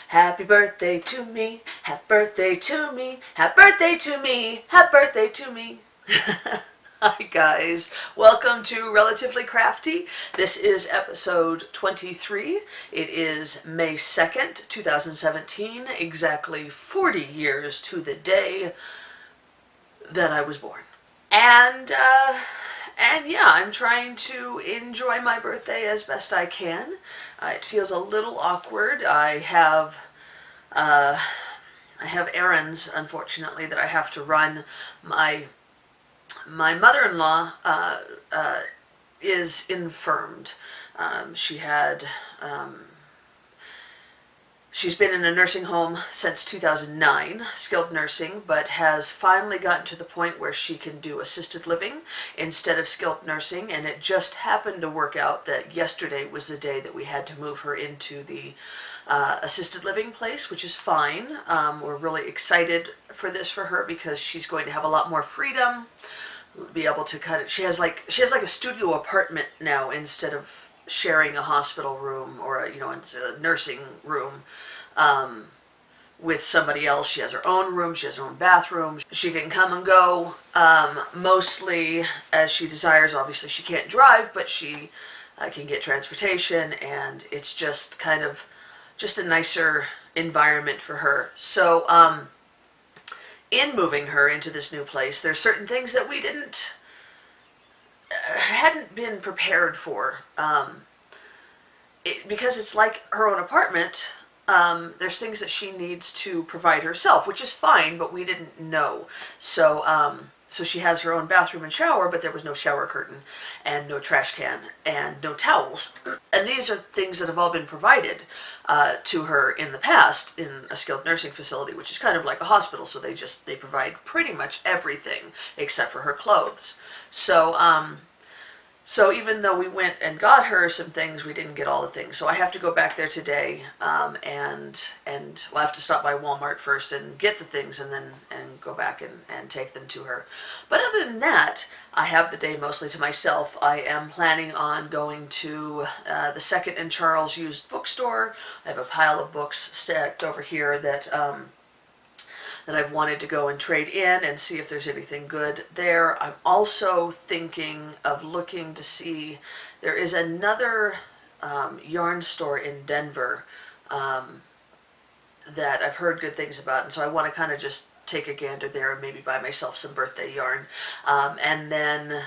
Happy birthday to me, happy birthday to me, happy birthday to me, happy birthday to me. Hi guys, welcome to Relatively Crafty. This is episode 23. It is May 2nd, 2017, exactly 40 years to the day that I was born. And yeah, I'm trying to enjoy my birthday as best I can. It feels a little awkward. I have errands, unfortunately, that I have to run. My mother-in-law is infirmed. She's been in a nursing home since 2009, skilled nursing, but has finally gotten to the point where she can do assisted living instead of skilled nursing, and it just happened to work out that yesterday was the day that we had to move her into the assisted living place, which is fine. We're really excited for this for her because she's going to have a lot more freedom, be able to she has like a studio apartment now instead of sharing a hospital room or a nursing room with somebody else. She has her own room, she has her own bathroom. She can come and go mostly as she desires. Obviously she can't drive, but she can get transportation, and it's just kind of just a nicer environment for her. So in moving her into this new place, there's certain things that we hadn't been prepared for. Because it's like her own apartment, there's things that she needs to provide herself, which is fine, but we didn't know. So she has her own bathroom and shower, but there was no shower curtain and no trash can and no towels. And these are things that have all been provided to her in the past in a skilled nursing facility, which is kind of like a hospital. So they provide pretty much everything except for her clothes. So even though we went and got her some things, we didn't get all the things. So I have to go back there today, and we'll have to stop by Walmart first and get the things, and go back and take them to her. But other than that, I have the day mostly to myself. I am planning on going to the Second and Charles used bookstore. I have a pile of books stacked over here that I've wanted to go and trade in and see if there's anything good there. I'm also thinking of looking to see, there is another yarn store in Denver that I've heard good things about, and so I want to kind of just take a gander there and maybe buy myself some birthday yarn. And then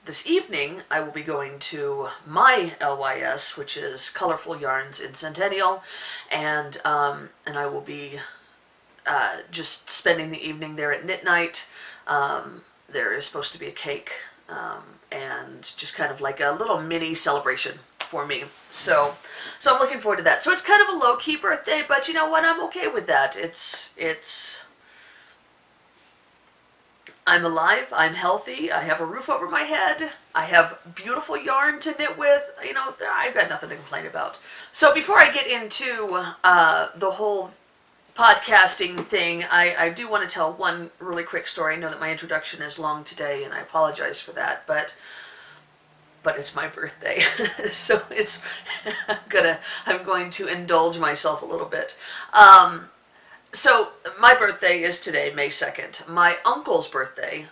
this evening I will be going to my LYS, which is Colorful Yarns in Centennial, and I will be just spending the evening there at knit night. There is supposed to be a cake and just kind of like a little mini celebration for me. So I'm looking forward to that. So it's kind of a low-key birthday, but you know what? I'm okay with that. I'm alive, I'm healthy, I have a roof over my head, I have beautiful yarn to knit with. I've got nothing to complain about. So before I get into the whole podcasting thing, I do want to tell one really quick story. I know that my introduction is long today, and I apologize for that, but it's my birthday, so I'm going to indulge myself a little bit. So my birthday is today, May 2nd. My uncle's birthday,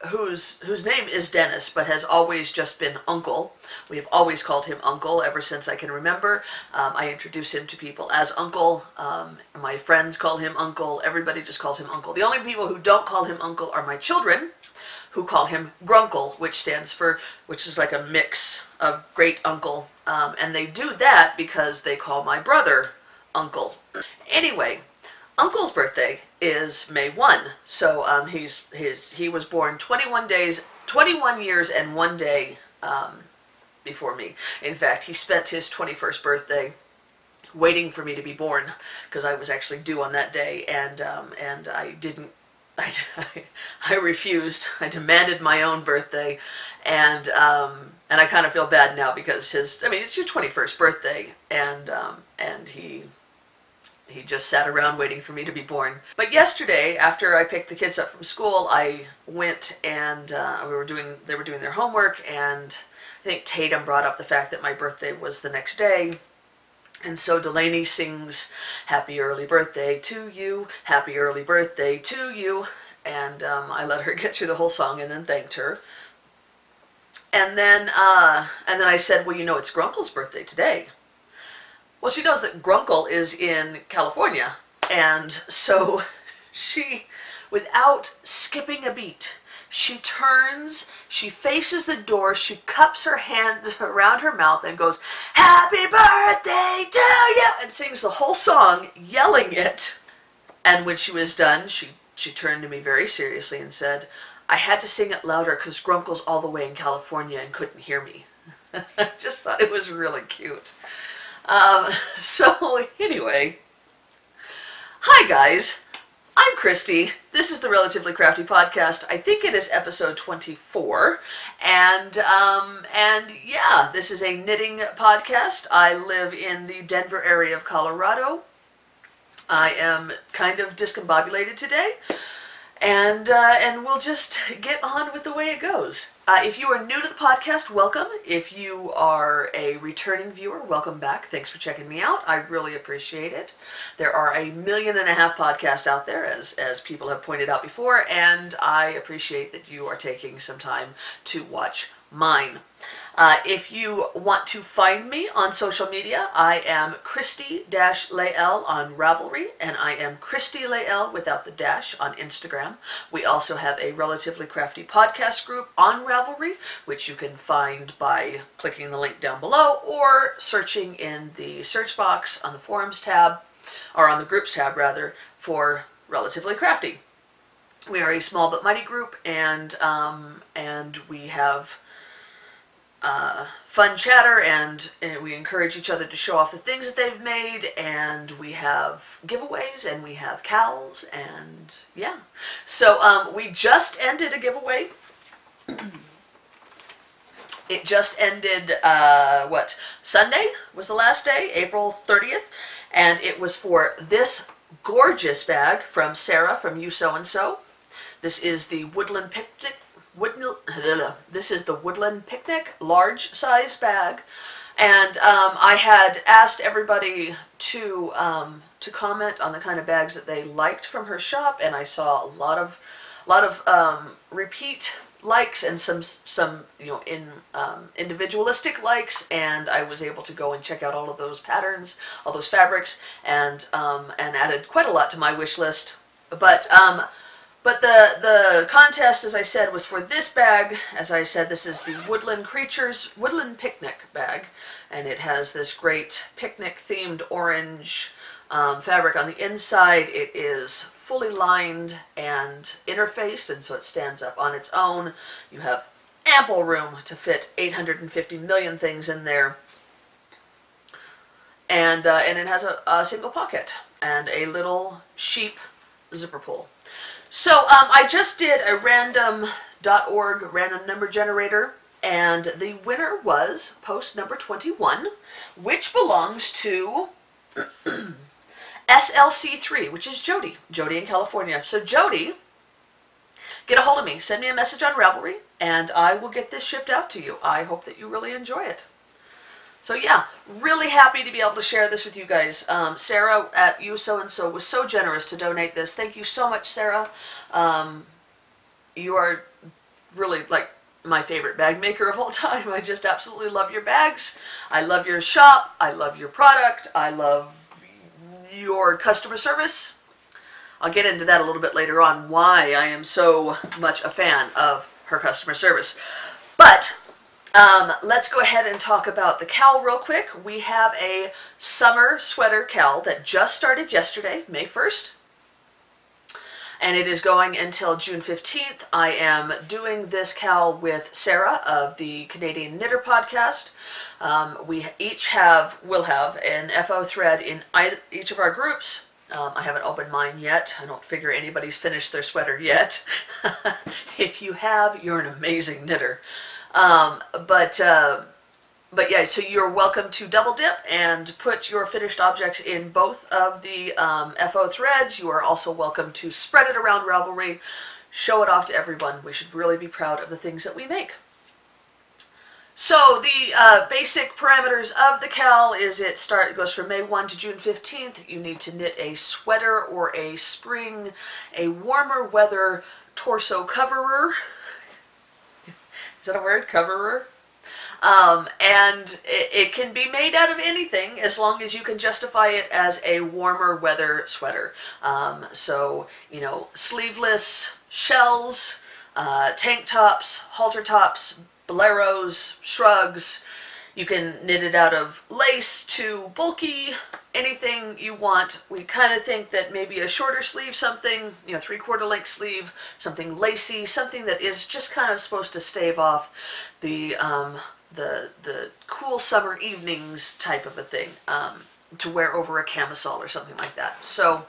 whose name is Dennis, but has always just been Uncle. We have always called him Uncle ever since I can remember. I introduce him to people as Uncle. My friends call him Uncle. Everybody just calls him Uncle. The only people who don't call him Uncle are my children, who call him Grunkle, which is like a mix of great uncle. And they do that because they call my brother Uncle. Anyway, Uncle's birthday is May 1, so he was born 21 years and 1 day before me. In fact, he spent his 21st birthday waiting for me to be born, because I was actually due on that day, and I didn't. I refused. I demanded my own birthday, and I kind of feel bad now because it's your 21st birthday, and he just sat around waiting for me to be born. But yesterday, after I picked the kids up from school, I went and they were doing their homework, and I think Tatum brought up the fact that my birthday was the next day. And so Delaney sings, "Happy early birthday to you, happy early birthday to you." And I let her get through the whole song and then thanked her. And then I said, "Well, it's Grunkle's birthday today." Well, she knows that Grunkle is in California. And so she, without skipping a beat, she turns, she faces the door, she cups her hand around her mouth and goes, "Happy birthday to you," and sings the whole song, yelling it. And when she was done, she turned to me very seriously and said, "I had to sing it louder because Grunkle's all the way in California and couldn't hear me." I just thought it was really cute. So anyway, hi guys. I'm Christy. This is the Relatively Crafty Podcast. I think it is episode 24. And yeah, this is a knitting podcast. I live in the Denver area of Colorado. I am kind of discombobulated today. And we'll just get on with the way it goes. If you are new to the podcast, welcome. If you are a returning viewer, welcome back. Thanks for checking me out. I really appreciate it. There are 1.5 million podcasts out there, as people have pointed out before, and I appreciate that you are taking some time to watch mine. If you want to find me on social media, I am Cristi-Lael on Ravelry, and I am Cristi-Lael without the dash on Instagram. We also have a Relatively Crafty Podcast group on Ravelry, which you can find by clicking the link down below or searching in the search box on the forums tab, or on the groups tab rather, for Relatively Crafty. We are a small but mighty group, and we have fun chatter, and we encourage each other to show off the things that they've made, and we have giveaways, and we have KALs, and yeah. So we just ended a giveaway. It just ended, Sunday was the last day, April 30th, and it was for this gorgeous bag from Sarah from You So and So. This is the Woodland Picnic. This is the Woodland Picnic large size bag, and I had asked everybody to comment on the kind of bags that they liked from her shop, and I saw a lot of repeat likes and some individualistic likes, and I was able to go and check out all of those patterns, all those fabrics, and added quite a lot to my wish list, But the contest, as I said, was for this bag. As I said, this is the Woodland Picnic bag, and it has this great picnic-themed orange fabric on the inside. It is fully lined and interfaced, and so it stands up on its own. You have ample room to fit 850 million things in there, and it has a single pocket and a little sheep zipper pull. So I just did a random.org random number generator, and the winner was post number 21, which belongs to SLC3, which is Jody in California. So Jody, get a hold of me. Send me a message on Ravelry, and I will get this shipped out to you. I hope that you really enjoy it. So yeah, really happy to be able to share this with you guys. Sarah at You So and So was so generous to donate this. Thank you so much, Sarah. You are really like my favorite bag maker of all time. I just absolutely love your bags. I love your shop. I love your product. I love your customer service. I'll get into that a little bit later on, why I am so much a fan of her customer service. But let's go ahead and talk about the KAL real quick. We have a summer sweater KAL that just started yesterday, May 1st. And it is going until June 15th. I am doing this KAL with Sarah of the Canadian Knitter Podcast. We will have an FO thread in each of our groups. I haven't opened mine yet. I don't figure anybody's finished their sweater yet. If you have, you're an amazing knitter. But yeah, so you're welcome to double dip and put your finished objects in both of the FO threads. You are also welcome to spread it around Ravelry, show it off to everyone. We should really be proud of the things that we make. So the basic parameters of the KAL is it goes from May 1 to June 15th. You need to knit a sweater or a spring, a warmer weather torso coverer. Is that a word? Coverer? And it can be made out of anything as long as you can justify it as a warmer weather sweater. So, sleeveless shells, tank tops, halter tops, boleros, shrugs. You can knit it out of lace to bulky, anything you want. We kind of think that maybe a shorter sleeve, something, 3/4 length sleeve, something lacy, something that is just kind of supposed to stave off the cool summer evenings type of a thing, to wear over a camisole or something like that. So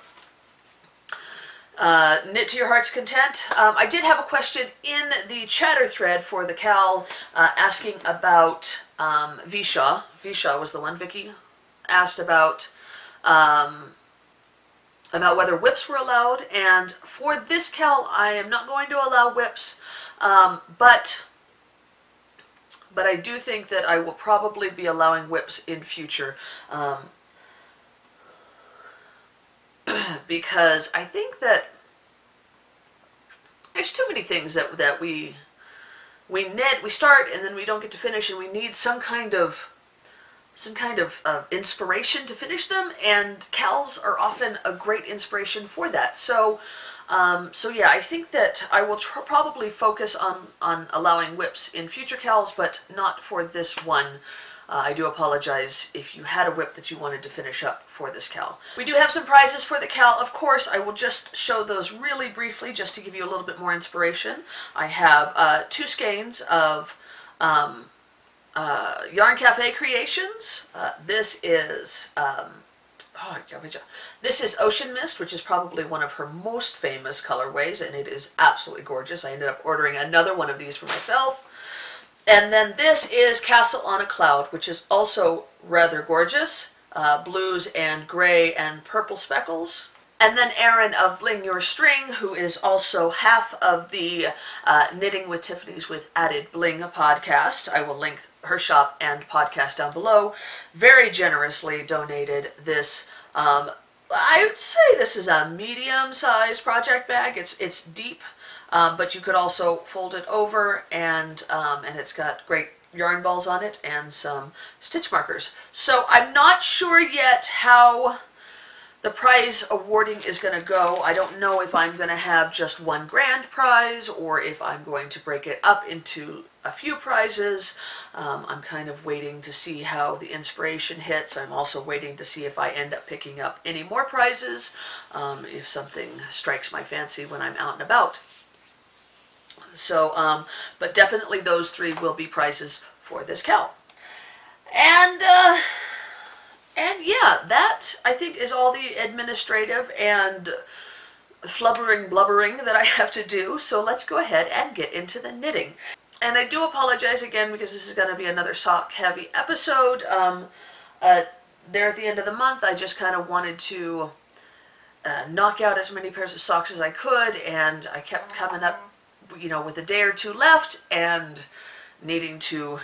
knit to your heart's content. I did have a question in the chatter thread for the KAL asking about Vishaw. Vishaw was the one Vicky asked about whether whips were allowed. And for this KAL, I am not going to allow whips, but I do think that I will probably be allowing whips in future, because I think that there's too many things that we knit, we start, and then we don't get to finish, and we need some kind of inspiration to finish them, and KALs are often a great inspiration for that. So yeah, I think that I will probably focus on allowing whips in future KALs, but not for this one. I do apologize if you had a whip that you wanted to finish up for this KAL. We do have some prizes for the KAL, of course. I will just show those really briefly just to give you a little bit more inspiration. I have 2 skeins of Yarn Cafe Creations. This is Ocean Mist, which is probably one of her most famous colorways, and it is absolutely gorgeous. I ended up ordering another one of these for myself. And then this is Castle on a Cloud, which is also rather gorgeous. Blues and gray and purple speckles. And then Erin of Bling Your String, who is also half of the Knitting with Tiffany's with Added Bling podcast. I will link her shop and podcast down below. Very generously donated this. I would say this is a medium-sized project bag. It's deep, but you could also fold it over, and it's got great yarn balls on it and some stitch markers. So I'm not sure yet how the prize awarding is going to go. I don't know if I'm going to have just one grand prize or if I'm going to break it up into a few prizes. I'm kind of waiting to see how the inspiration hits. I'm also waiting to see if I end up picking up any more prizes, if something strikes my fancy when I'm out and about. So, but definitely those 3 will be prizes for this KAL. And yeah, that I think is all the administrative and blubbering that I have to do. So let's go ahead and get into the knitting. And I do apologize again because this is going to be another sock heavy episode. There at the end of the month, I just kind of wanted to knock out as many pairs of socks as I could, and I kept coming up, with a day or 2 left and needing to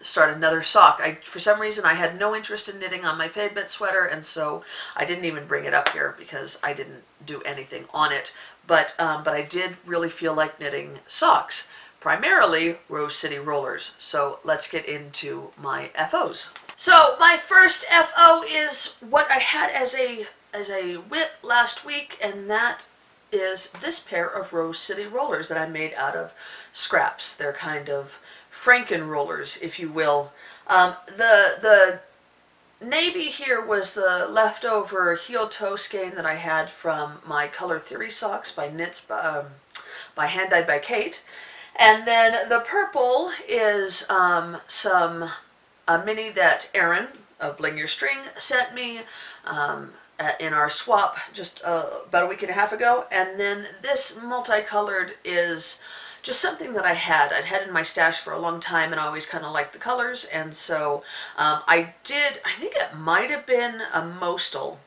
start another sock. For some reason, I had no interest in knitting on my pavement sweater, and so I didn't even bring it up here because I didn't do anything on it. But I did really feel like knitting socks, primarily Rose City Rollers. So let's get into my FOs. So my first FO is what I had as a whip last week, and that is this pair of Rose City Rollers that I made out of scraps. They're kind of Franken Rollers, if you will. The navy here was the leftover heel-toe skein that I had from my Color Theory socks by Knits by Hand Dyed by Kate. And then the purple is some mini that Erin of Bling Your String sent me in our swap just about a week and a half ago. And then this multicolored is just something that I'd had in my stash for a long time, and I always kind of liked the colors. And so I think it might have been a Mostal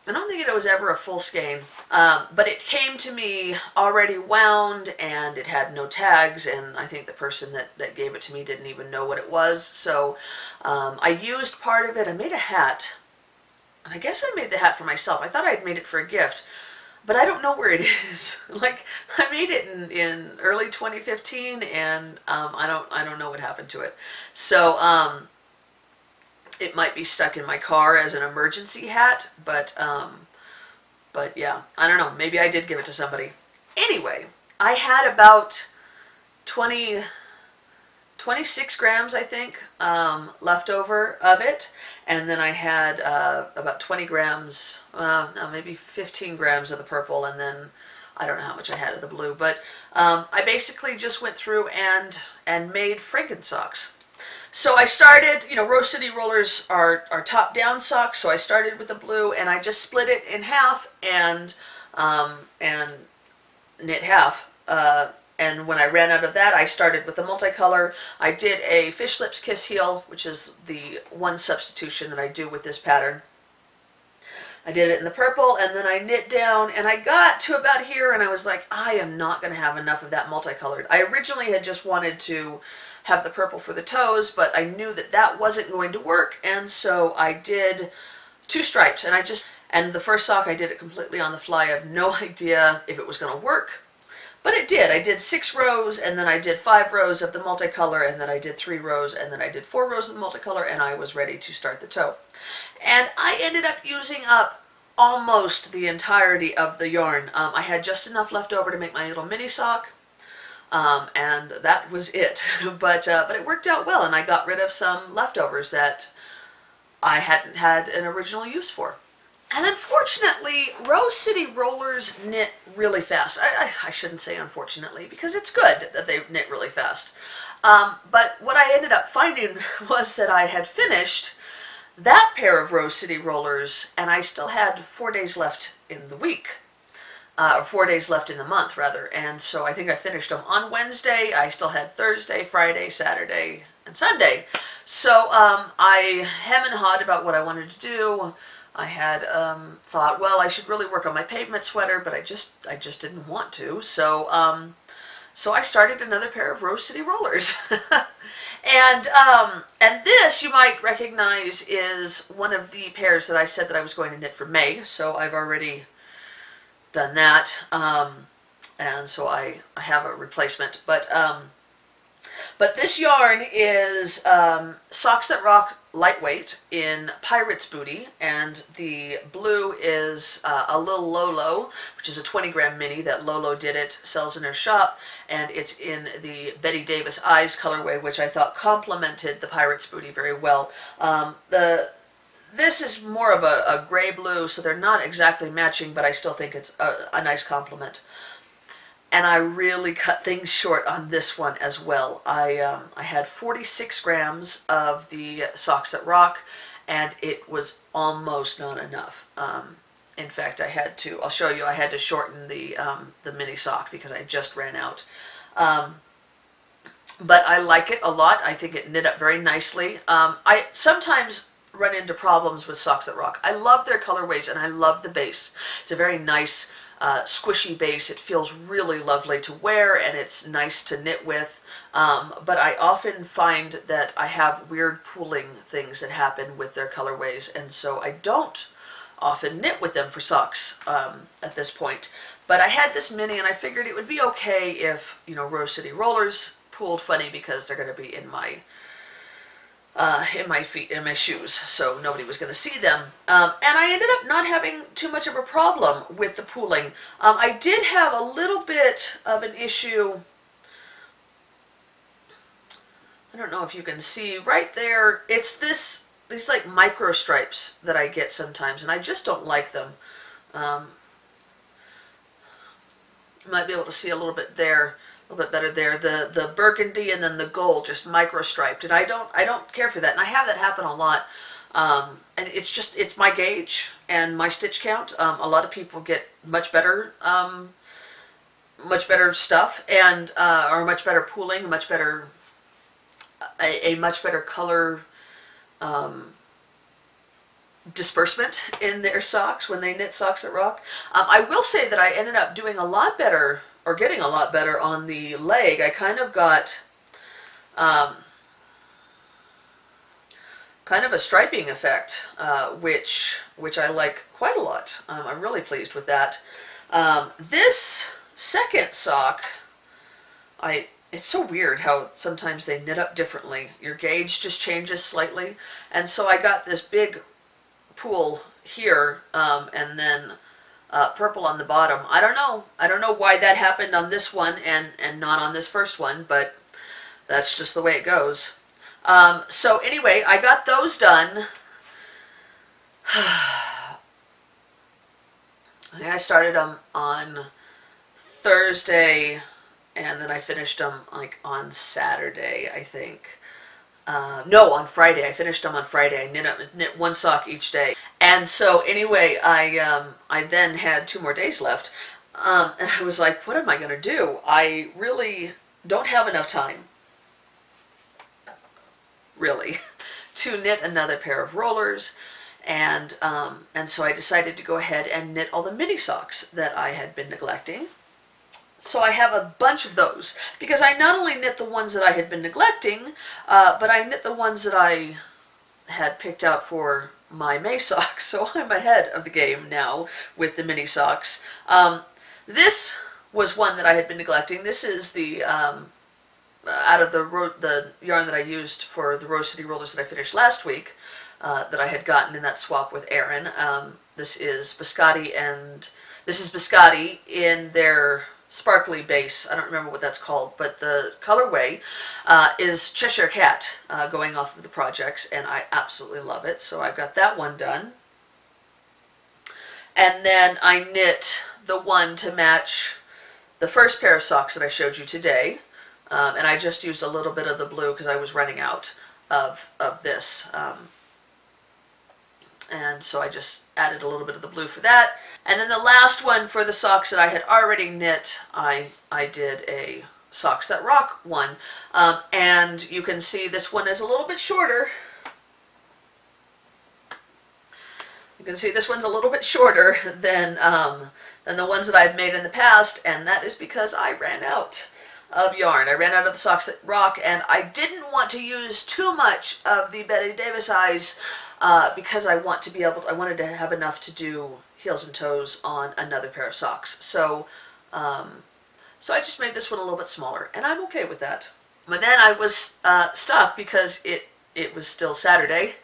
I don't think it was ever a full skein, but it came to me already wound, and it had no tags, and I think the person that gave it to me didn't even know what it was. So I used part of it. I made a hat, and I guess I made the hat for myself. I thought I'd made it for a gift, but I don't know where it is. Like, I made it in early 2015, and I don't know what happened to it. So it might be stuck in my car as an emergency hat, but yeah, I don't know. Maybe I did give it to somebody. Anyway, I had about 26 grams, I think, left over of it. And then I had about 20 grams, no, maybe 15 grams of the purple, and then I don't know how much I had of the blue. But I basically just went through and made Franken socks. So I started, Rose City Rollers are top-down socks, so I started with the blue, and I just split it in half and knit half. And when I ran out of that, I started with the multicolor. I did a Fish Lips Kiss Heel, which is the one substitution that I do with this pattern. I did it in the purple, and then I knit down, and I got to about here, and I was like, I am not going to have enough of that multicolored. I originally had just wanted to have the purple for the toes, but I knew that wasn't going to work, and so I did 2 stripes, and the first sock I did it completely on the fly. I have no idea if it was going to work, but it did. I did 6 rows, and then I did 5 rows of the multicolor, and then I did 3 rows, and then I did 4 rows of the multicolor, and I was ready to start the toe. And I ended up using up almost the entirety of the yarn. I had just enough left over to make my little mini sock, and that was it. But it worked out well, and I got rid of some leftovers that I hadn't had an original use for. And unfortunately, Rose City Rollers knit really fast. I shouldn't say unfortunately, because it's good that they knit really fast. But what I ended up finding was that I had finished that pair of Rose City Rollers, and I still had 4 days left in the week. 4 days left in the month, rather. And so I think I finished them on Wednesday. I still had Thursday, Friday, Saturday, and Sunday. So I hem and hawed about what I wanted to do. I had thought, well, I should really work on my pavement sweater, but I just didn't want to. So I started another pair of Rose City Rollers. And this, you might recognize, is one of the pairs that I said that I was going to knit for May. So I've already done that. And so I have a replacement. But this yarn is Socks That Rock Lightweight in Pirate's Booty, and the blue is a Lil Lolo, which is a 20-gram mini that Lolo Did It sells in her shop, and it's in the Betty Davis Eyes colorway, which I thought complemented the Pirate's Booty very well. This is more of a gray blue, so they're not exactly matching, but I still think it's a nice complement. And I really cut things short on this one as well. I had 46 grams of the Socks That Rock, and it was almost not enough. In fact, I'll show you, I had to shorten the mini sock because I just ran out. But I like it a lot. I think it knit up very nicely. I sometimes run into problems with Socks That Rock. I love their colorways, and I love the base. It's a very nice squishy base. It feels really lovely to wear, and it's nice to knit with, but I often find that I have weird pooling things that happen with their colorways, and so I don't often knit with them for socks at this point. But I had this mini, and I figured it would be okay if, Rose City Rollers pooled funny, because they're going to be in my feet, in my shoes, so nobody was going to see them. And I ended up not having too much of a problem with the pooling. I did have a little bit of an issue. I don't know if you can see right there. It's these like micro stripes that I get sometimes, and I just don't like them. You might be able to see a little bit there. A little bit better there. The burgundy and then the gold just micro striped, and I don't care for that, and I have that happen a lot. And it's my gauge and my stitch count. A lot of people get much better stuff, and or much better pooling, a much better color disbursement in their socks when they knit socks that rock. I will say that I ended up doing a lot better, or getting a lot better on the leg. I kind of got kind of a striping effect, which I like quite a lot. I'm really pleased with that. This second sock, it's so weird how sometimes they knit up differently. Your gauge just changes slightly. And so I got this big pool here, and then purple on the bottom. I don't know why that happened on this one and not on this first one, but that's just the way it goes. So anyway, I got those done. I think I started them on Thursday, and then I finished them like on Saturday, I think. No, on Friday. I finished them on Friday. I knit one sock each day. And so anyway, I then had 2 more days left. And I was like, what am I going to do? I really don't have enough time, really, to knit another pair of rollers. And so I decided to go ahead and knit all the mini socks that I had been neglecting. So I have a bunch of those, because I not only knit the ones that I had been neglecting, but I knit the ones that I had picked out for my May socks. So I'm ahead of the game now with the mini socks. This was one that I had been neglecting. This is the out of the yarn that I used for the Rose City rollers that I finished last week, that I had gotten in that swap with Erin. This is Biscotti in their sparkly base. I don't remember what that's called, but the colorway is Cheshire Cat, going off of the projects, and I absolutely love it. So I've got that one done. And then I knit the one to match the first pair of socks that I showed you today. And I just used a little bit of the blue because I was running out of this. And so I just added a little bit of the blue for that. And then the last one for the socks that I had already knit, I did a Socks That Rock one. And you can see this one is a little bit shorter. You can see this one's a little bit shorter than the ones that I've made in the past, and that is because I ran out of yarn. I ran out of the Socks That Rock, and I didn't want to use too much of the Betty Davis eyes, because I wanted to have enough to do heels and toes on another pair of socks. So I just made this one a little bit smaller, and I'm okay with that. But then I was stuck because it was still Saturday,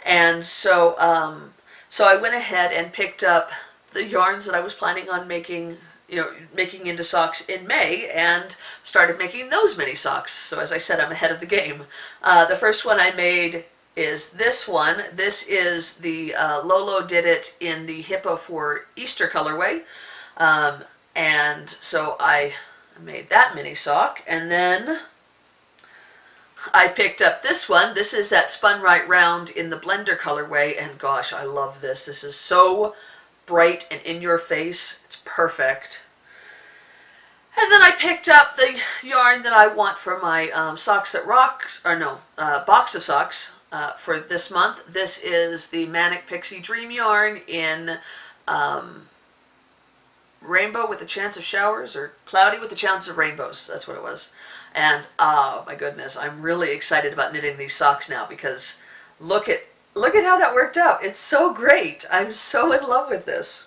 and so I went ahead and picked up the yarns that I was planning on making into socks in May, and started making those mini socks. So as I said, I'm ahead of the game. The first one I made is this one. This is the Lolo did it in the Hippo for Easter colorway. And so I made that mini sock, and then I picked up this one. This is that Spun Right Round in the Blender colorway, and gosh, I love this. This is so bright and in your face. It's perfect. And then I picked up the yarn that I want for my Socks That Rock, box of socks for this month. This is the Manic Pixie Dream yarn in Rainbow with a Chance of Showers, or Cloudy with a Chance of Rainbows. That's what it was. And oh my goodness, I'm really excited about knitting these socks now, because look at how that worked out. It's so great. I'm so in love with this.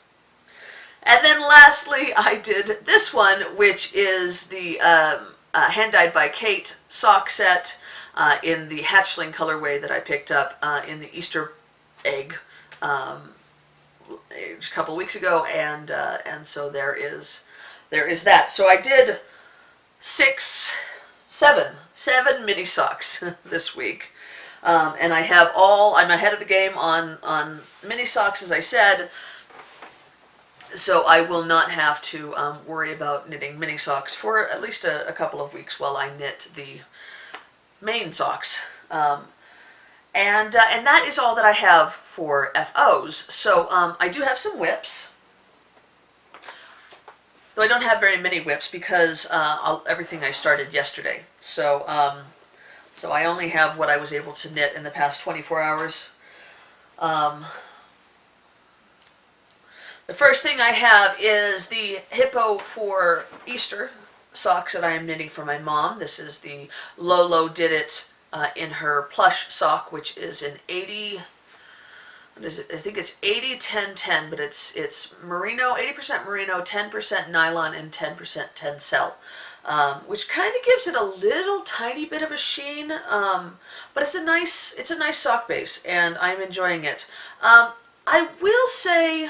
And then lastly, I did this one, which is the Hand Dyed by Kate sock set in the Hatchling colorway that I picked up in the Easter egg a couple weeks ago, and so there is that. So I did seven mini socks this week, and I'm ahead of the game on mini socks, as I said. So I will not have to worry about knitting mini socks for at least a couple of weeks while I knit the main socks. And that is all that I have for FOs. So I do have some whips, though I don't have very many whips because everything I started yesterday. So I only have what I was able to knit in the past 24 hours. The first thing I have is the Hippo for Easter socks that I am knitting for my mom. This is the Lolo Did It in her plush sock, which is an 80, what is it? I think it's 80-10-10, but it's merino, 80% merino, 10% nylon, and 10% tencel. Which kind of gives it a little tiny bit of a sheen, but it's a nice sock base, and I'm enjoying it. I will say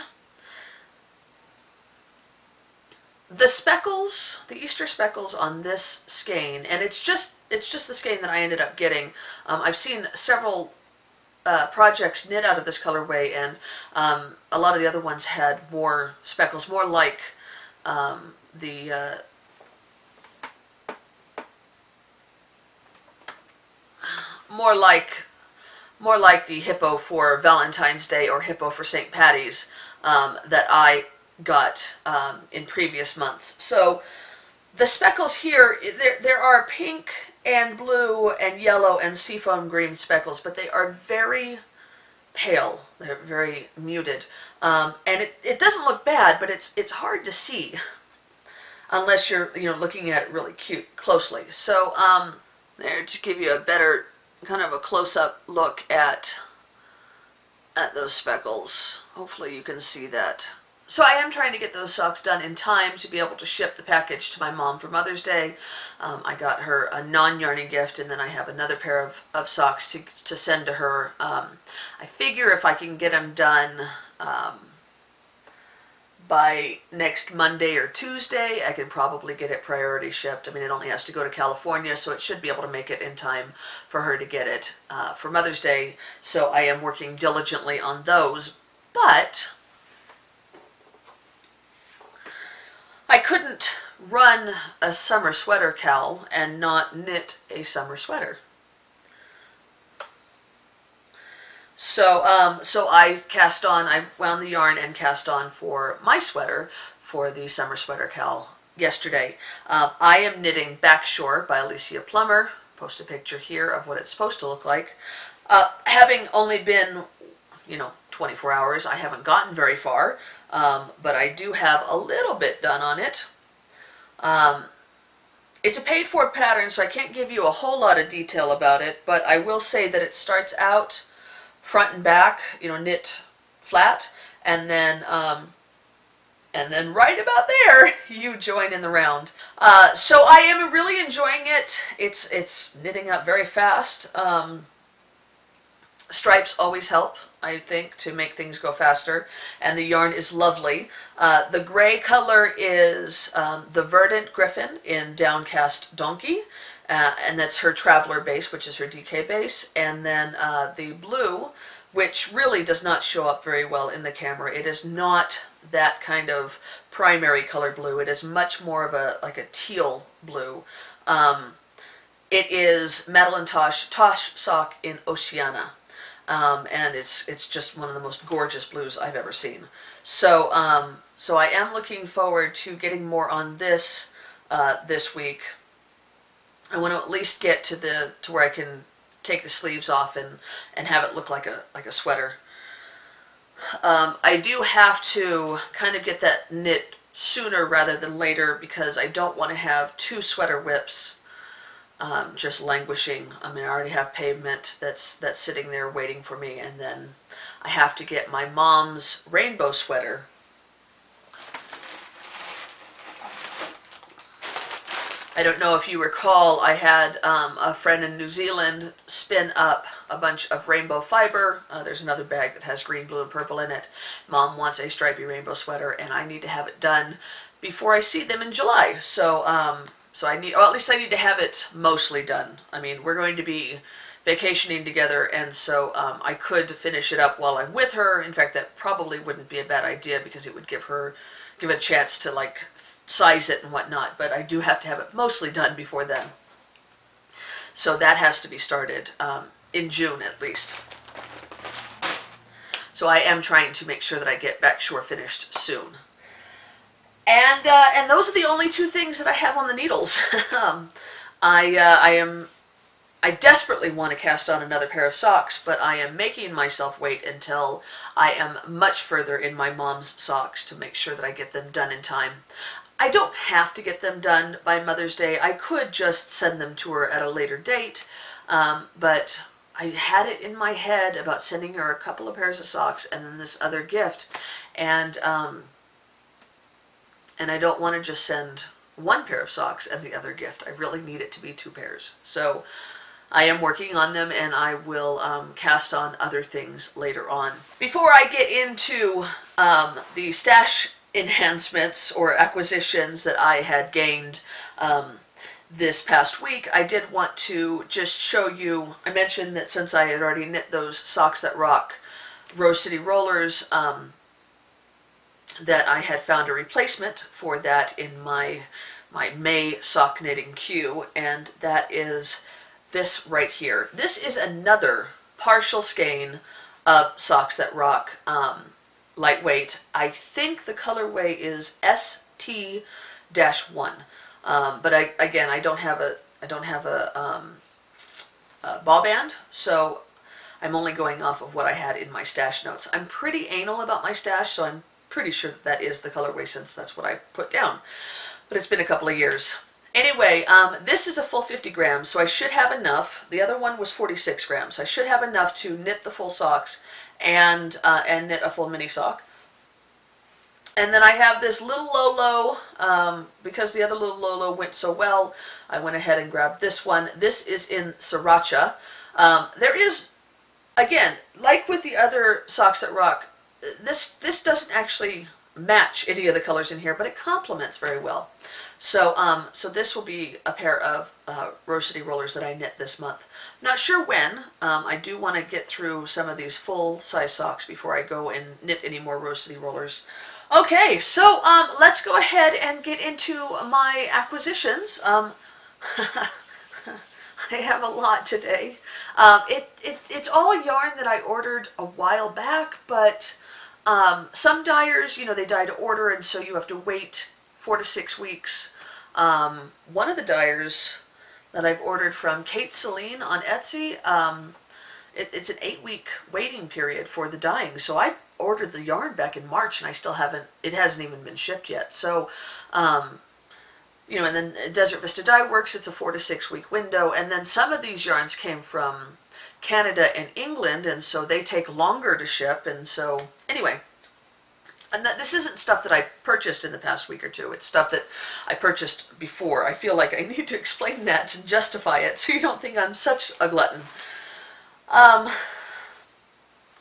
the speckles, the Easter speckles on this skein, and it's just the skein that I ended up getting. I've seen several projects knit out of this colorway, and a lot of the other ones had more speckles, more like the more like the Hippo for Valentine's Day or Hippo for St. Patty's that I got in previous months. So the speckles here, there are pink and blue and yellow and seafoam green speckles, but they are very pale. They're very muted, and it doesn't look bad, but it's hard to see unless you're looking at it really closely. So there, just give you a better kind of a close-up look at those speckles. Hopefully you can see that. So I am trying to get those socks done in time to be able to ship the package to my mom for Mother's Day. I got her a non-yarning gift, and then I have another pair of socks to send to her. I figure if I can get them done by next Monday or Tuesday, I can probably get it priority shipped. I mean, it only has to go to California, so it should be able to make it in time for her to get it for Mother's Day. So I am working diligently on those, but I couldn't run a summer sweater KAL and not knit a summer sweater. So I wound the yarn and cast on for my sweater for the summer sweater KAL yesterday. I am knitting Backshore by Alicia Plummer. Post a picture here of what it's supposed to look like. Having only been, 24 hours, I haven't gotten very far, but I do have a little bit done on it. It's a paid for pattern, so I can't give you a whole lot of detail about it, but I will say that it starts out front and back, knit flat, and then right about there, you join in the round. So I am really enjoying it. It's knitting up very fast. Stripes always help, I think, to make things go faster, and the yarn is lovely. The gray color is the Verdant Griffin in Downcast Donkey, and that's her Traveler base, which is her DK base, and then the blue, which really does not show up very well in the camera. It is not that kind of primary color blue. It is much more of a teal blue. It is Madeline Tosh sock in Oceana. And it's just one of the most gorgeous blues I've ever seen. So I am looking forward to getting more on this this week. I want to at least get to where I can take the sleeves off and have it look like a sweater. I do have to kind of get that knit sooner rather than later, because I don't want to have two sweater whips just languishing. I mean, I already have pavement that's sitting there waiting for me, and then I have to get my mom's rainbow sweater. I don't know if you recall, I had a friend in New Zealand spin up a bunch of rainbow fiber. There's another bag that has green, blue, and purple in it. Mom wants a stripy rainbow sweater, and I need to have it done before I see them in July. So I need, or at least I need to have it mostly done. I mean, we're going to be vacationing together, and so I could finish it up while I'm with her. In fact, that probably wouldn't be a bad idea, because it would give a chance to size it and whatnot. But I do have to have it mostly done before then. So that has to be started in June at least. So I am trying to make sure that I get Backshore finished soon. And those are the only two things that I have on the needles. I am I desperately want to cast on another pair of socks, but I am making myself wait until I am much further in my mom's socks to make sure that I get them done in time. I don't have to get them done by Mother's Day. I could just send them to her at a later date, but I had it in my head about sending her a couple of pairs of socks and then this other gift, and I don't want to just send one pair of socks and the other gift. I really need it to be 2 pairs. So I am working on them, and I will cast on other things later on. Before I get into the stash enhancements or acquisitions that I had gained this past week, I did want to just show you, I mentioned that since I had already knit those Socks That Rock Rose City Rollers, that I had found a replacement for that in my May sock knitting queue, and that is this right here. This is another partial skein of Socks That Rock lightweight. I think the colorway is ST-1, but I don't have a ball band, so I'm only going off of what I had in my stash notes. I'm pretty anal about my stash, so I'm pretty sure that is the colorway since that's what I put down. But it's been a couple of years. Anyway, this is a full 50 grams, so I should have enough. The other one was 46 grams. I should have enough to knit the full socks and knit a full mini sock. And then I have this little Lolo, because the other little Lolo went so well, I went ahead and grabbed this one. This is in Sriracha. There is, again, like with the other Socks That Rock, this doesn't actually match any of the colors in here, but it complements very well. So so this will be a pair of Rose City Rollers that I knit this month. Not sure when. I do want to get through some of these full-size socks before I go and knit any more Rose City Rollers. Okay, so let's go ahead and get into my acquisitions. I have a lot today. It's all yarn that I ordered a while back, but some dyers, you know, they dye to order, and so you have to wait 4 to 6 weeks. One of the dyers that I've ordered from Kate Celine on Etsy, it's an 8-week waiting period for the dyeing. So I ordered the yarn back in March, and it hasn't even been shipped yet. So, you know, and then Desert Vista Dyeworks, it's a 4 to 6 week window. And then some of these yarns came from Canada and England, and so they take longer to ship. And so, anyway, and this isn't stuff that I purchased in the past week or two. It's stuff that I purchased before. I feel like I need to explain that to justify it, so you don't think I'm such a glutton.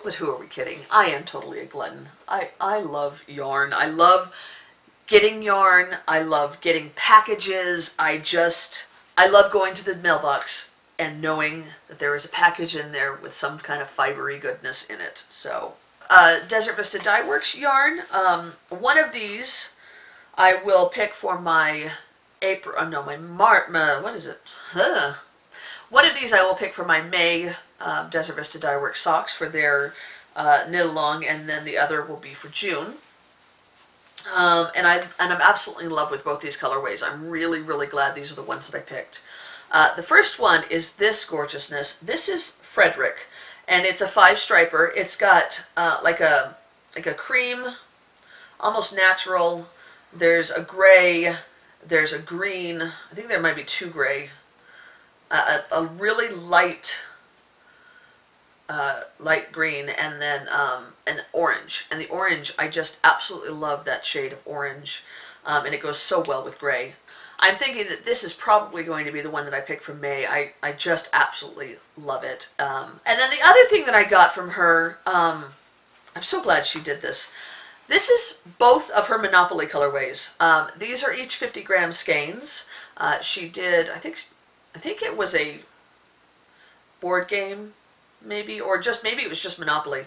But who are we kidding? I am totally a glutton. I love yarn. I love getting yarn. I love getting packages. I love going to the mailbox and knowing that there is a package in there with some kind of fibery goodness in it. So, Desert Vista Dyeworks yarn. One of these I will pick for my April. Oh no, what is it? One of these I will pick for my May Desert Vista Dyeworks socks for their knit along, and then the other will be for June. And I'm absolutely in love with both these colorways. I'm really, really glad these are the ones that I picked. The first one is this gorgeousness. This is Frederick, and it's a 5-striper. It's got like a cream, almost natural. There's a gray. There's a green. I think there might be 2 gray. A really light green, and then an orange. And the orange, I just absolutely love that shade of orange, and it goes so well with gray. I'm thinking that this is probably going to be the one that I pick from May. I just absolutely love it. And then the other thing that I got from her, I'm so glad she did this. This is both of her Monopoly colorways. These are each 50 gram skeins. She did, I think it was a board game, maybe, or just maybe it was just Monopoly.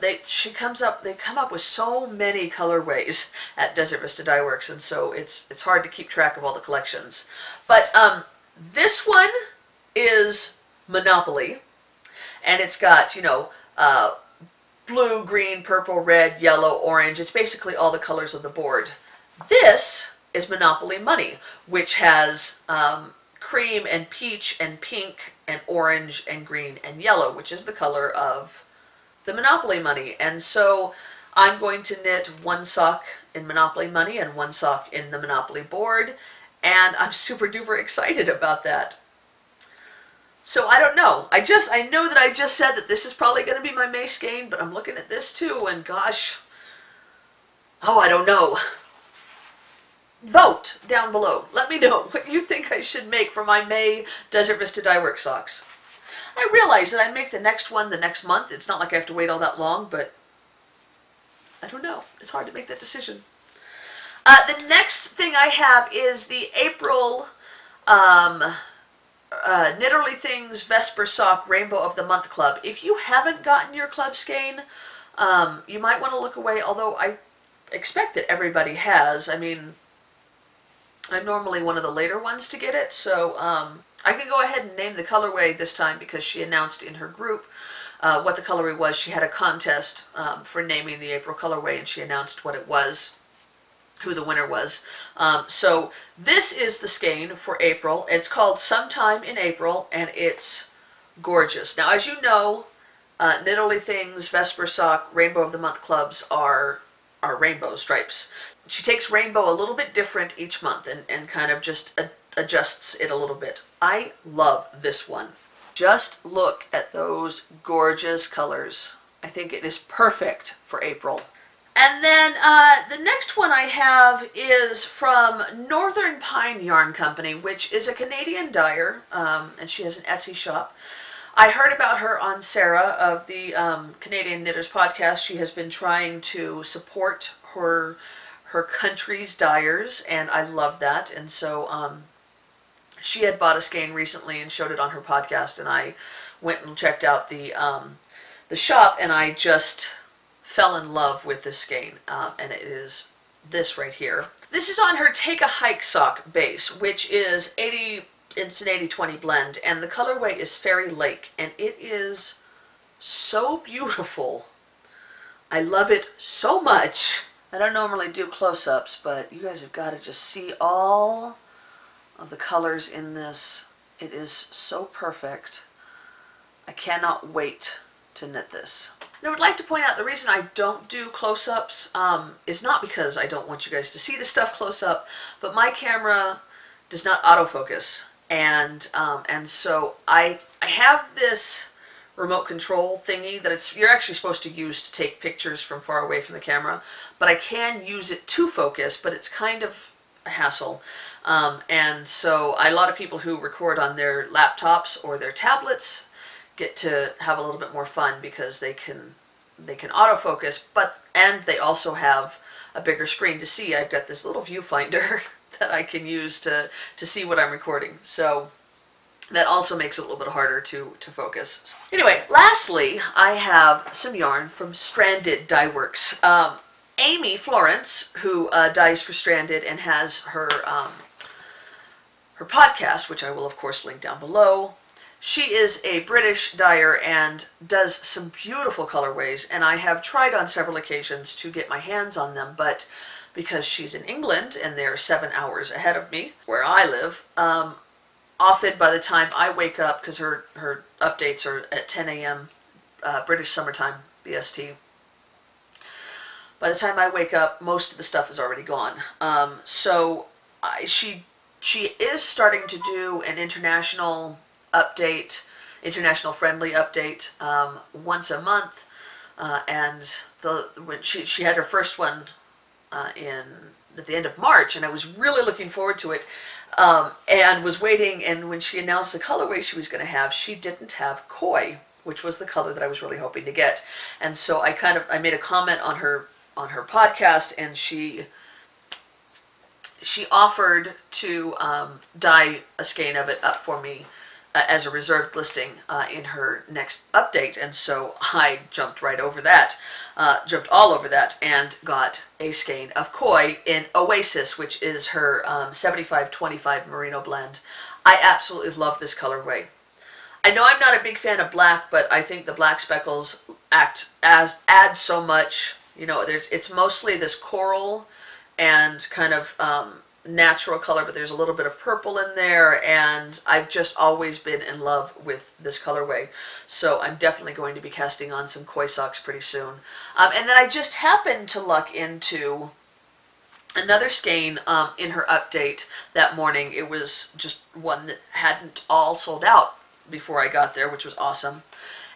They come up with so many colorways at Desert Vista Dyeworks, and so it's hard to keep track of all the collections. But this one is Monopoly, and it's got, you know, blue, green, purple, red, yellow, orange. It's basically all the colors of the board. This is Monopoly Money, which has cream and peach and pink and orange and green and yellow, which is the color of the Monopoly money. And so I'm going to knit one sock in Monopoly money and one sock in the Monopoly board, and I'm super duper excited about that. So I don't know. I know that I just said that this is probably going to be my May skein, but I'm looking at this too, and gosh, I don't know. Vote down below. Let me know what you think I should make for my May Desert Vista Dyeworks socks. I realize that I make the next one the next month. It's not like I have to wait all that long, but I don't know. It's hard to make that decision. The next thing I have is the April Knitterly Things Vesper Sock Rainbow of the Month Club. If you haven't gotten your club skein, you might want to look away, although I expect that everybody has. I mean, I'm normally one of the later ones to get it, so I can go ahead and name the colorway this time because she announced in her group what the colorway was. She had a contest for naming the April colorway, and she announced what it was, who the winner was. So this is the skein for April. It's called Sometime in April, and it's gorgeous. Now, as you know, Knitterly Things Vesper Sock Rainbow of the Month clubs are rainbow stripes. She takes rainbow a little bit different each month and kind of just adjusts it a little bit. I love this one. Just look at those gorgeous colors. I think it is perfect for April. And then the next one I have is from Northern Pine Yarn Company, which is a Canadian dyer, and she has an Etsy shop. I heard about her on Sarah of the Canadian Knitters podcast. She has been trying to support her country's dyers, and I love that. And so she had bought a skein recently and showed it on her podcast, and I went and checked out the shop, and I just fell in love with this skein, and it is this right here. This is on her Take a Hike sock base, which is it's an 80-20 blend, and the colorway is Fairy Lake, and it is so beautiful. I love it so much. I don't normally do close-ups, but you guys have got to just see all of the colors in this. It is so perfect. I cannot wait to knit this. And I would like to point out the reason I don't do close-ups is not because I don't want you guys to see the stuff close up, but my camera does not autofocus, and so I have this remote control thingy that you're actually supposed to use to take pictures from far away from the camera, but I can use it to focus, but it's kind of a hassle. And so a lot of people who record on their laptops or their tablets get to have a little bit more fun because they can autofocus, and they also have a bigger screen to see. I've got this little viewfinder that I can use to see what I'm recording. So that also makes it a little bit harder to focus. Anyway, lastly, I have some yarn from Stranded Dyeworks. Amy Florence, who dyes for Stranded and has her podcast, which I will of course link down below. She is a British dyer and does some beautiful colorways, and I have tried on several occasions to get my hands on them, but because she's in England and they're 7 hours ahead of me where I live, often by the time I wake up, because her updates are at 10 a.m. British summertime, BST, by the time I wake up, most of the stuff is already gone. So she is starting to do an international friendly update once a month, and when she had her first one at the end of March, and I was really looking forward to it, and was waiting, and when she announced the colorway she was going to have, she didn't have Koi, which was the color that I was really hoping to get. And so I made a comment on her podcast, and she offered to dye a skein of it up for me as a reserved listing in her next update, and so I jumped all over that, and got a skein of Koi in Oasis, which is her 75-25 merino blend. I absolutely love this colorway. I know I'm not a big fan of black, but I think the black speckles add so much. You know, it's mostly this coral and kind of natural color, but there's a little bit of purple in there, and I've just always been in love with this colorway. So I'm definitely going to be casting on some koi socks pretty soon. And then I just happened to luck into another skein in her update that morning. It was just one that hadn't all sold out before I got there, which was awesome.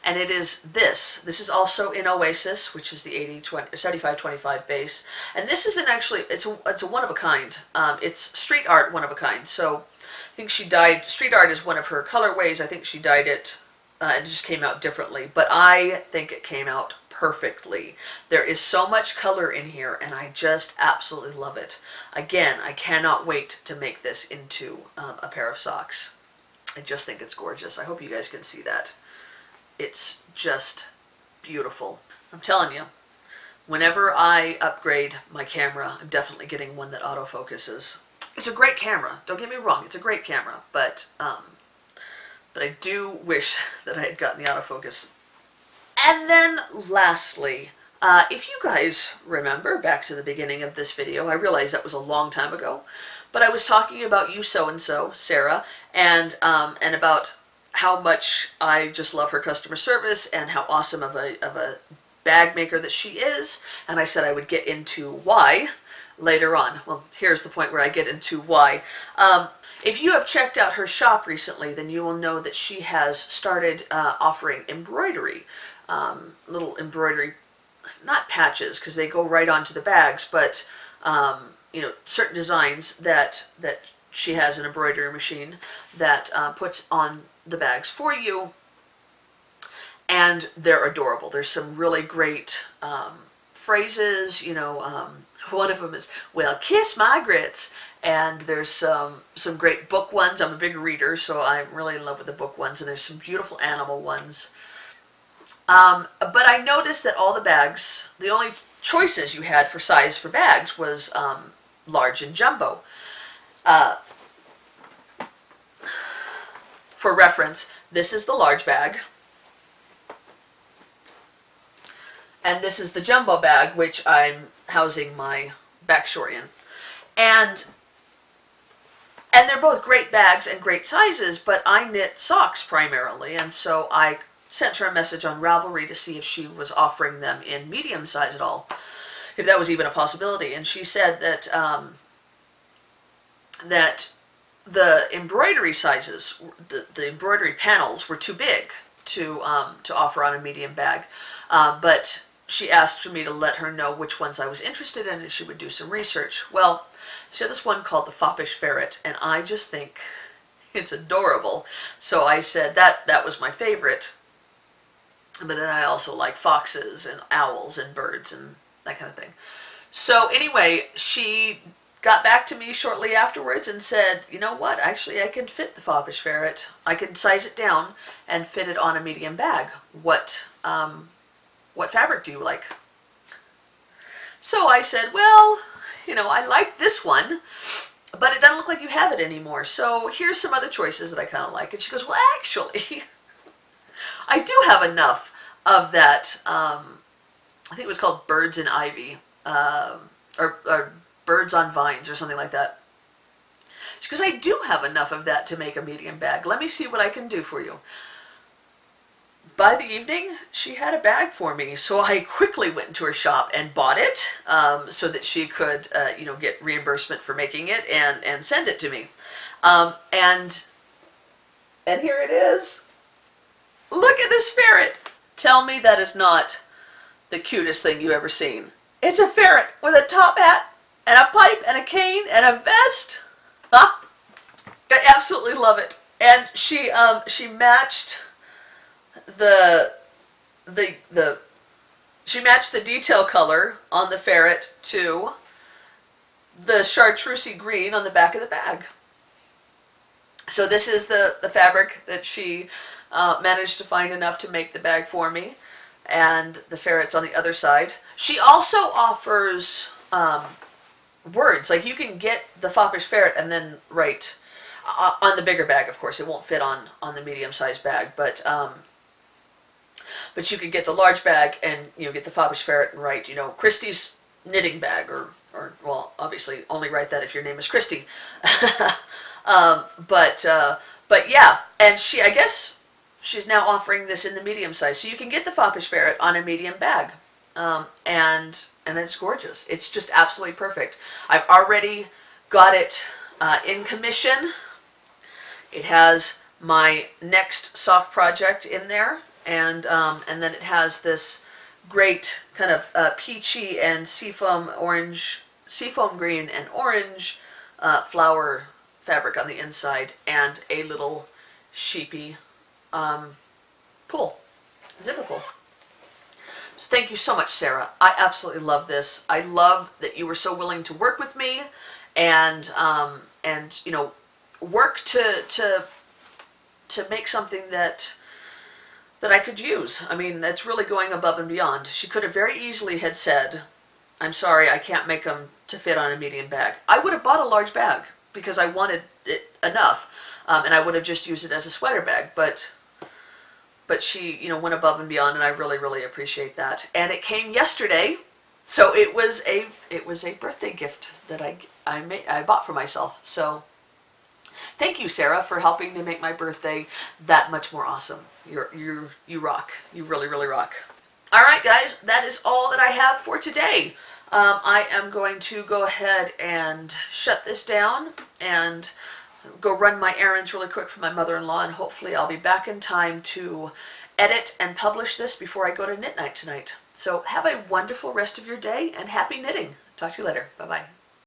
And it is this. This is also in Oasis, which is the 75-25 base. And this isn't actually, it's a one of a kind. It's street art one of a kind. So I think she dyed, street art is one of her colorways. I think she dyed it, it just came out differently. But I think it came out perfectly. There is so much color in here, and I just absolutely love it. Again, I cannot wait to make this into a pair of socks. I just think it's gorgeous. I hope you guys can see that. It's just beautiful. I'm telling you, whenever I upgrade my camera, I'm definitely getting one that autofocuses. It's a great camera. Don't get me wrong. It's a great camera, but I do wish that I had gotten the autofocus. And then lastly, if you guys remember back to the beginning of this video, I realize that was a long time ago, but I was talking about you so-and-so, Sarah, and about how much I just love her customer service and how awesome of a bag maker that she is. And I said I would get into why later on. Well, here's the point where I get into why. If you have checked out her shop recently, then you will know that she has started offering embroidery, little embroidery, not patches because they go right onto the bags, but you know, certain designs that she has an embroidery machine that puts on the bags for you, and they're adorable. There's some really great phrases, you know, one of them is, well, kiss my grits, and there's some great book ones. I'm a big reader, so I'm really in love with the book ones, and there's some beautiful animal ones. But I noticed that all the bags, the only choices you had for size for bags was large and jumbo. For reference, this is the large bag, and this is the jumbo bag, which I'm housing my backshore in. And they're both great bags and great sizes, but I knit socks primarily, and so I sent her a message on Ravelry to see if she was offering them in medium size at all, if that was even a possibility. And she said that that the embroidery sizes, the embroidery panels were too big to offer on a medium bag, but she asked for me to let her know which ones I was interested in, and she would do some research. Well, she had this one called the Foppish Ferret, and I just think it's adorable. So I said that was my favorite, but then I also like foxes and owls and birds and that kind of thing. So anyway, she got back to me shortly afterwards and said, you know what, actually I can fit the Foppish Ferret. I can size it down and fit it on a medium bag. What fabric do you like? So I said, well, you know, I like this one, but it doesn't look like you have it anymore. So here's some other choices that I kind of like. And she goes, well, actually, I do have enough of that, I think it was called Birds in Ivy, or Birds on Vines or something like that. She goes, I do have enough of that to make a medium bag. Let me see what I can do for you. By the evening, she had a bag for me, so I quickly went into her shop and bought it, so that she could, you know, get reimbursement for making it and send it to me. And here it is. Look at this ferret. Tell me that is not the cutest thing you've ever seen. It's a ferret with a top hat and a pipe and a cane and a vest. Huh? I absolutely love it. And she matched she matched the detail color on the ferret to the chartreusey green on the back of the bag. So this is the fabric that she managed to find enough to make the bag for me, and the ferret's on the other side. She also offers words, like you can get the Foppish Ferret and then write on the bigger bag. Of course, it won't fit on the medium-sized bag, but you could get the large bag and, you know, get the Foppish Ferret and write, you know, Christie's knitting bag, or well, obviously only write that if your name is Christy. But yeah, and I guess she's now offering this in the medium size, so you can get the foppish ferret on a medium bag, and it's gorgeous. It's just absolutely perfect. I've already got it in commission. It has my next sock project in there, and then it has this great kind of peachy and seafoam green and orange flower fabric on the inside, and a little sheepy zipper pull. So thank you so much, Sarah. I absolutely love this. I love that you were so willing to work with me, and work to make something that I could use. I mean, that's really going above and beyond. She could have very easily had said, I'm sorry, I can't make them to fit on a medium bag. I would have bought a large bag because I wanted it enough, and I would have just used it as a sweater bag, but she, went above and beyond, and I really, really appreciate that. And it came yesterday, so it was a birthday gift that I bought for myself. So thank you, Sarah, for helping to make my birthday that much more awesome. You rock. You really, really rock. All right, guys, that is all that I have for today. I am going to go ahead and shut this down and go run my errands really quick for my mother-in-law, and hopefully I'll be back in time to edit and publish this before I go to knit night tonight. So have a wonderful rest of your day, and happy knitting. Talk to you later. Bye-bye.